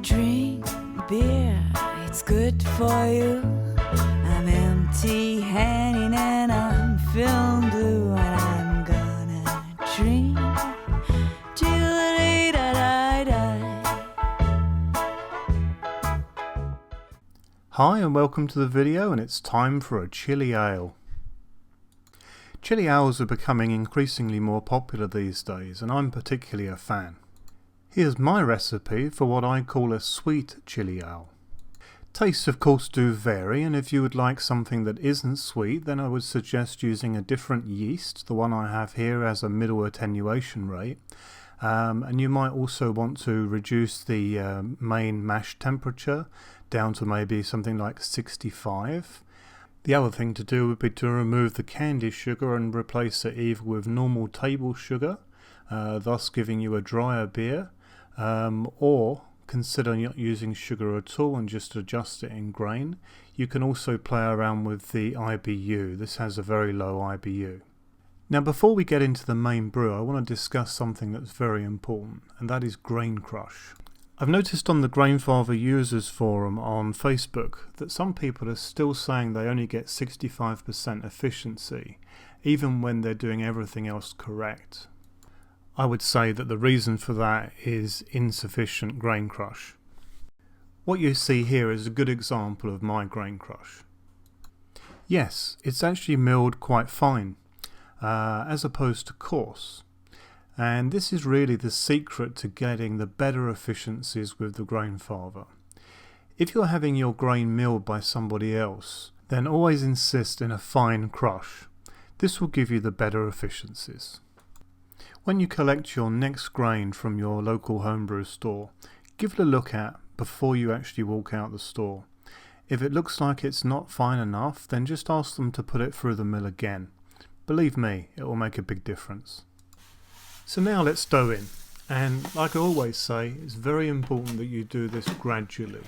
Drink beer, it's good for you. I'm empty-handed and I'm feeling blue, and I'm gonna drink till the day that I die. Hi and welcome to the video, and it's time for a chili ale. Chili ales are becoming increasingly more popular these days, and I'm particularly a fan. Here's my recipe for what I call a sweet chili ale. Tastes of course do vary, and if you would like something that isn't sweet, then I would suggest using a different yeast. The one I have here has a middle attenuation rate, and you might also want to reduce the main mash temperature down to maybe something like 65. The other thing to do would be to remove the Candi sugar and replace it either with normal table sugar, thus giving you a drier beer, or consider not using sugar at all and just adjust it in grain. You can also play around with the IBU. This has a very low IBU. Now before we get into the main brew, I want to discuss something that's very important, and that is grain crush. I've noticed on the Grainfather users forum on Facebook that some people are still saying they only get 65% efficiency, even when they're doing everything else correct. I would say that the reason for that is insufficient grain crush. What you see here is a good example of my grain crush. Yes, it's actually milled quite fine, as opposed to coarse. And this is really the secret to getting the better efficiencies with the Grainfather. If you're having your grain milled by somebody else, then always insist in a fine crush. This will give you the better efficiencies. When you collect your next grain from your local homebrew store, give it a look at before you actually walk out the store. If it looks like it's not fine enough, then just ask them to put it through the mill again. Believe me, it will make a big difference. So now let's dough in, and like I always say, it's very important that you do this gradually.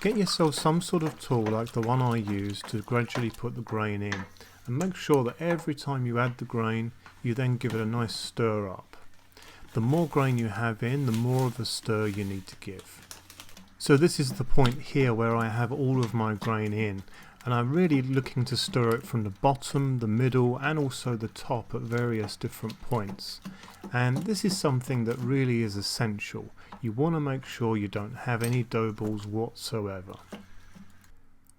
Get yourself some sort of tool like the one I use to gradually put the grain in, and make sure that every time you add the grain, you then give it a nice stir up. The more grain you have in, the more of a stir you need to give. So this is the point here where I have all of my grain in, and I'm really looking to stir it from the bottom, the middle, and also the top at various different points. And this is something that really is essential. You want to make sure you don't have any dough balls whatsoever.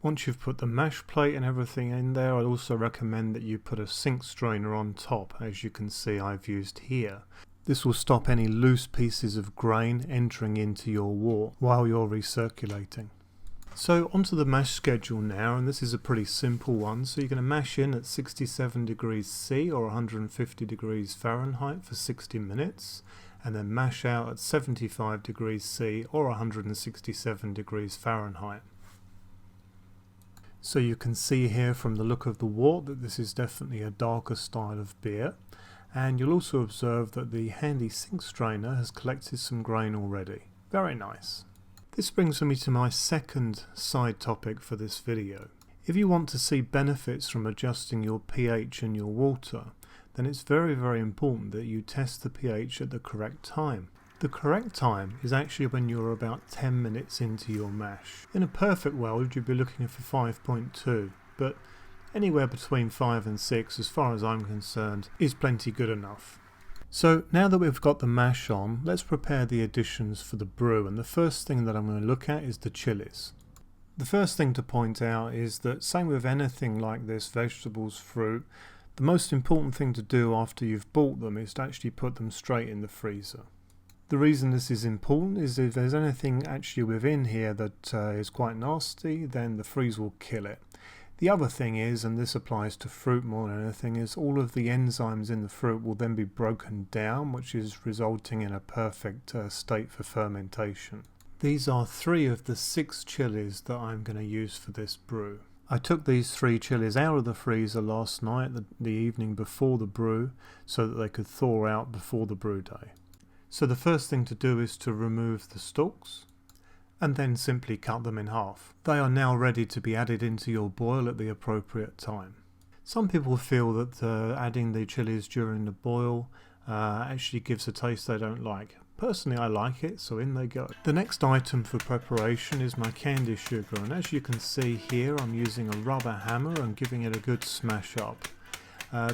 Once you've put the mash plate and everything in there, I'd also recommend that you put a sink strainer on top, as you can see I've used here. This will stop any loose pieces of grain entering into your wort while you're recirculating. So onto the mash schedule now, and this is a pretty simple one. So you're going to mash in at 67 degrees C or 150 degrees Fahrenheit for 60 minutes, and then mash out at 75 degrees C or 167 degrees Fahrenheit. So you can see here from the look of the wort that this is definitely a darker style of beer, and you'll also observe that the handy sink strainer has collected some grain already. Very nice. This brings me to my second side topic for this video. If you want to see benefits from adjusting your pH in your water, then it's very important that you test the pH at the correct time. The correct time is actually when you're about 10 minutes into your mash. In a perfect world you'd be looking for 5.2, but anywhere between 5 and 6, as far as I'm concerned, is plenty good enough. So now that we've got the mash on, let's prepare the additions for the brew, and the first thing that I'm going to look at is the chilies. The first thing to point out is that, same with anything like this, vegetables, fruit, the most important thing to do after you've bought them is to actually put them straight in the freezer. The reason this is important is if there's anything actually within here that is quite nasty, then the freeze will kill it. The other thing is, and this applies to fruit more than anything, is all of the enzymes in the fruit will then be broken down, which is resulting in a perfect state for fermentation. These are 3 of the 6 chilies that I'm going to use for this brew. I took these 3 chilies out of the freezer last night, the evening before the brew, so that they could thaw out before the brew day. So the first thing to do is to remove the stalks, and then simply cut them in half. They are now ready to be added into your boil at the appropriate time. Some people feel that adding the chilies during the boil actually gives a taste they don't like. Personally, I like it, so in they go. The next item for preparation is my candy sugar, and as you can see here, I'm using a rubber hammer and giving it a good smash up.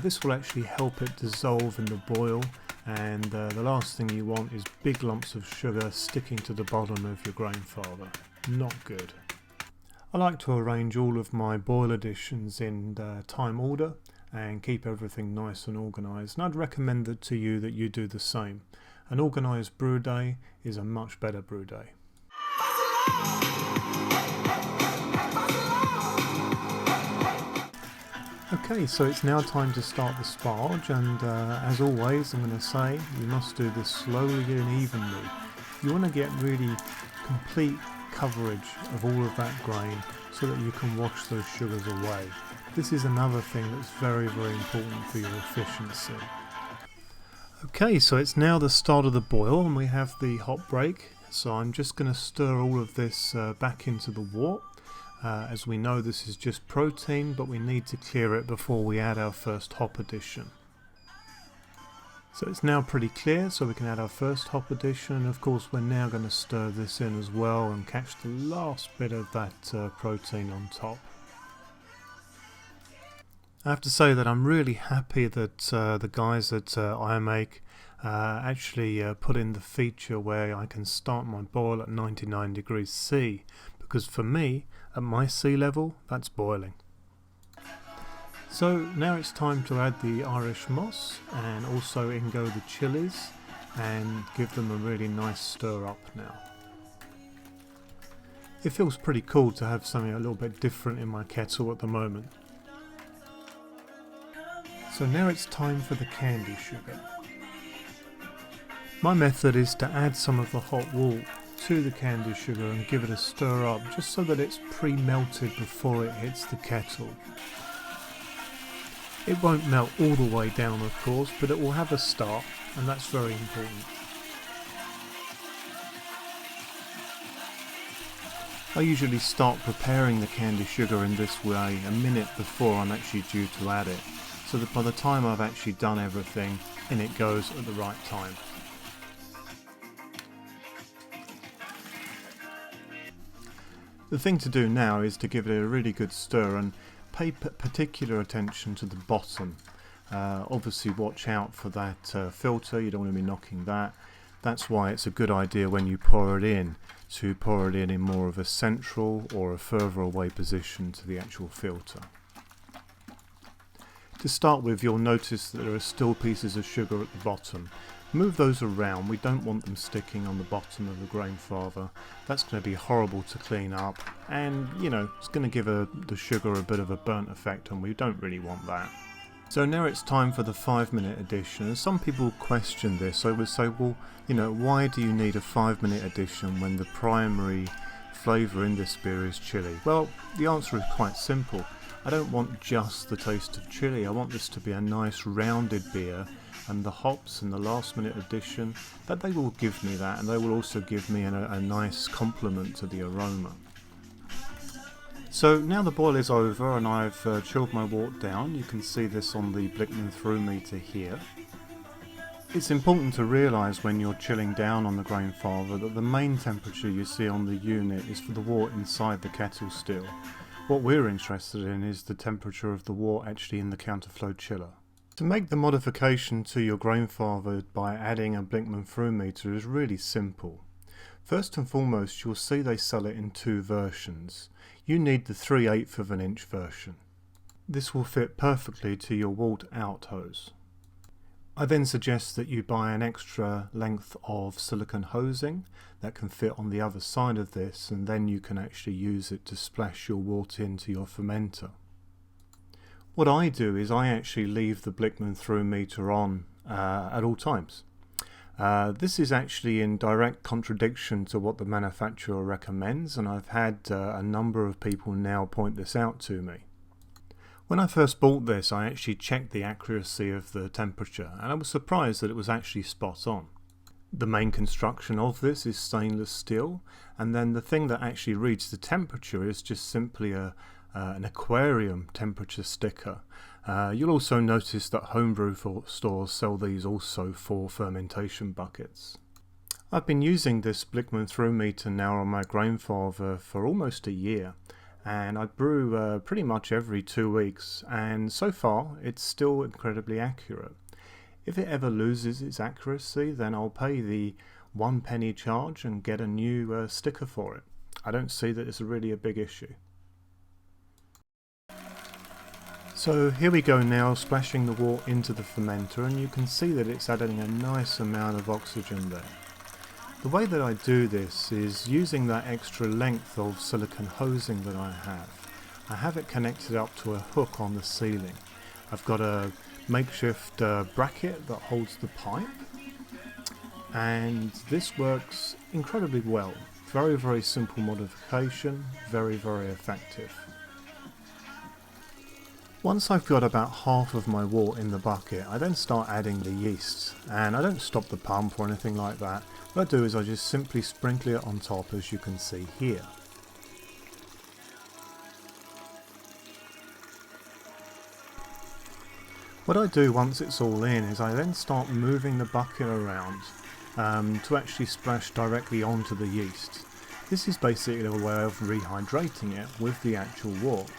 This will actually help it dissolve in the boil, and the last thing you want is big lumps of sugar sticking to the bottom of your Grainfather. Not good. I like to arrange all of my boil additions in time order and keep everything nice and organised, and I'd recommend that to you that you do the same. An organised brew day is a much better brew day. Okay, so it's now time to start the sparge, and as always I'm going to say you must do this slowly and evenly. You want to get really complete coverage of all of that grain so that you can wash those sugars away. This is another thing that's very, very important for your efficiency. Okay, so it's now the start of the boil and we have the hop break, so I'm just going to stir all of this back into the wort. As we know, this is just protein, but we need to clear it before we add our first hop addition. So it's now pretty clear, so we can add our first hop addition, and of course we're now going to stir this in as well and catch the last bit of that protein on top. I have to say that I'm really happy that the guys at iMake actually put in the feature where I can start my boil at 99 degrees C, because for me, at my sea level, that's boiling. So now it's time to add the Irish moss and also in go the chilies and give them a really nice stir up now. It feels pretty cool to have something a little bit different in my kettle at the moment. So now it's time for the candy sugar. My method is to add some of the hot wool to the candy sugar and give it a stir up just so that it's pre-melted before it hits the kettle. It won't melt all the way down of course, but it will have a start, and that's very important. I usually start preparing the candy sugar in this way a minute before I'm actually due to add it, so that by the time I've actually done everything, in it goes at the right time. The thing to do now is to give it a really good stir and pay particular attention to the bottom. Obviously watch out for that filter, you don't want to be knocking that. That's why it's a good idea when you pour it in to pour it in more of a central or a further away position to the actual filter. To start with, you'll notice that there are still pieces of sugar at the bottom. Move those around, we don't want them sticking on the bottom of the Grainfather. That's going to be horrible to clean up, and you know, it's going to give the sugar a bit of a burnt effect, and we don't really want that. So now it's time for the 5-minute addition, and some people question this. I would say, well, you know, why do you need a 5-minute addition when the primary flavour in this beer is chili? Well, the answer is quite simple. I don't want just the taste of chili, I want this to be a nice rounded beer, and the hops and the last minute addition, that they will give me that, and they will also give me a nice complement to the aroma. So now the boil is over and I've chilled my wort down. You can see this on the Blickman through meter here. It's important to realise when you're chilling down on the Grainfather that the main temperature you see on the unit is for the wort inside the kettle still. What we're interested in is the temperature of the wort actually in the counterflow chiller. To make the modification to your Grainfather by adding a Blickman through meter is really simple. First and foremost, you'll see they sell it in two versions. You need the 3/8 of an inch version. This will fit perfectly to your wort out hose. I then suggest that you buy an extra length of silicone hosing that can fit on the other side of this, and then you can actually use it to splash your wort into your fermenter. What I do is I actually leave the Blickman through meter on at all times. This is actually in direct contradiction to what the manufacturer recommends, and I've had a number of people now point this out to me. When I first bought this, I actually checked the accuracy of the temperature, and I was surprised that it was actually spot on. The main construction of this is stainless steel, and then the thing that actually reads the temperature is just simply an aquarium temperature sticker. You'll also notice that homebrew stores sell these also for fermentation buckets. I've been using this Blickman through meter now on my Grainfather for almost a year, and I brew pretty much every 2 weeks, and so far it's still incredibly accurate. If it ever loses its accuracy, then I'll pay the 1 penny charge and get a new sticker for it. I don't see that it's really a big issue. So here we go now, splashing the wort into the fermenter, and you can see that it's adding a nice amount of oxygen there. The way that I do this is using that extra length of silicone hosing that I have it connected up to a hook on the ceiling. I've got a makeshift bracket that holds the pipe, and this works incredibly well. Very, very simple modification, very, very effective. Once I've got about half of my wort in the bucket, I then start adding the yeast, and I don't stop the pump or anything like that. What I do is I just simply sprinkle it on top, as you can see here. What I do once it's all in is I then start moving the bucket around to actually splash directly onto the yeast. This is basically a way of rehydrating it with the actual wort.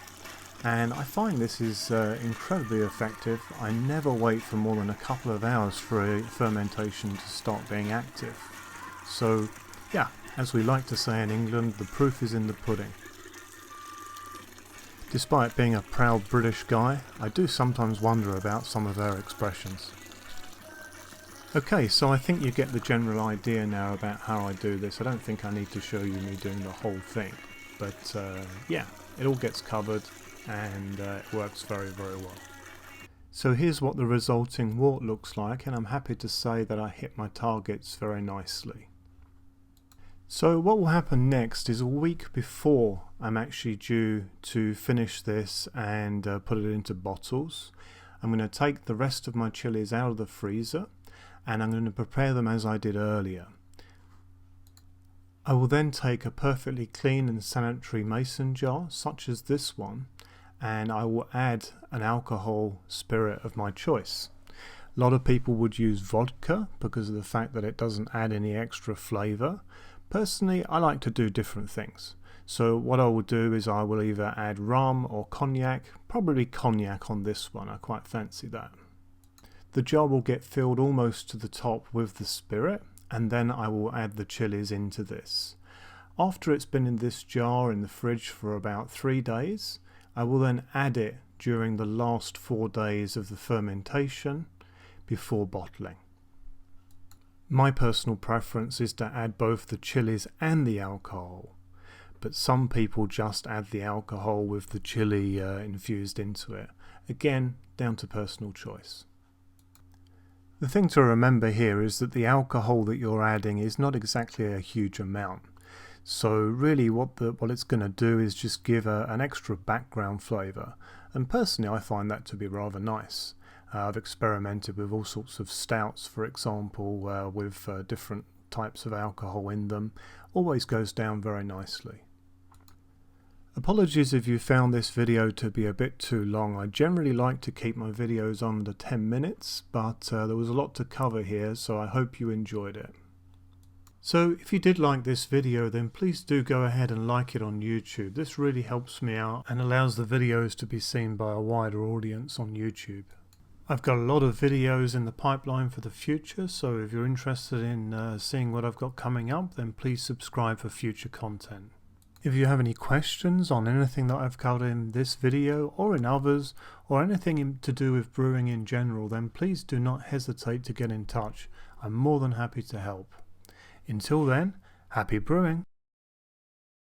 And I find this is incredibly effective. I never wait for more than a couple of hours for a fermentation to start being active. So yeah, as we like to say in England, the proof is in the pudding. Despite being a proud British guy, I do sometimes wonder about some of our expressions. Okay, so I think you get the general idea now about how I do this. I don't think I need to show you me doing the whole thing, but yeah, it all gets covered, and it works very, very well. So here's what the resulting wort looks like, and I'm happy to say that I hit my targets very nicely. So what will happen next is a week before I'm actually due to finish this and put it into bottles, I'm going to take the rest of my chilies out of the freezer, and I'm going to prepare them as I did earlier. I will then take a perfectly clean and sanitary mason jar, such as this one, and I will add an alcohol spirit of my choice. A lot of people would use vodka because of the fact that it doesn't add any extra flavour. Personally, I like to do different things. So what I will do is I will either add rum or cognac, probably cognac on this one, I quite fancy that. The jar will get filled almost to the top with the spirit, and then I will add the chilies into this. After it's been in this jar in the fridge for about 3 days, I will then add it during the last 4 days of the fermentation before bottling. My personal preference is to add both the chilies and the alcohol, but some people just add the alcohol with the chili infused into it. Again, down to personal choice. The thing to remember here is that the alcohol that you're adding is not exactly a huge amount. So really what it's going to do is just give an extra background flavour, and personally I find that to be rather nice. I've experimented with all sorts of stouts, for example, with different types of alcohol in them. Always goes down very nicely. Apologies if you found this video to be a bit too long. I generally like to keep my videos under 10 minutes, but there was a lot to cover here, so I hope you enjoyed it. So if you did like this video, then please do go ahead and like it on YouTube. This really helps me out and allows the videos to be seen by a wider audience on YouTube. I've got a lot of videos in the pipeline for the future, so if you're interested in seeing what I've got coming up, then please subscribe for future content. If you have any questions on anything that I've covered in this video or in others, or anything to do with brewing in general, then please do not hesitate to get in touch. I'm more than happy to help. Until then, happy brewing!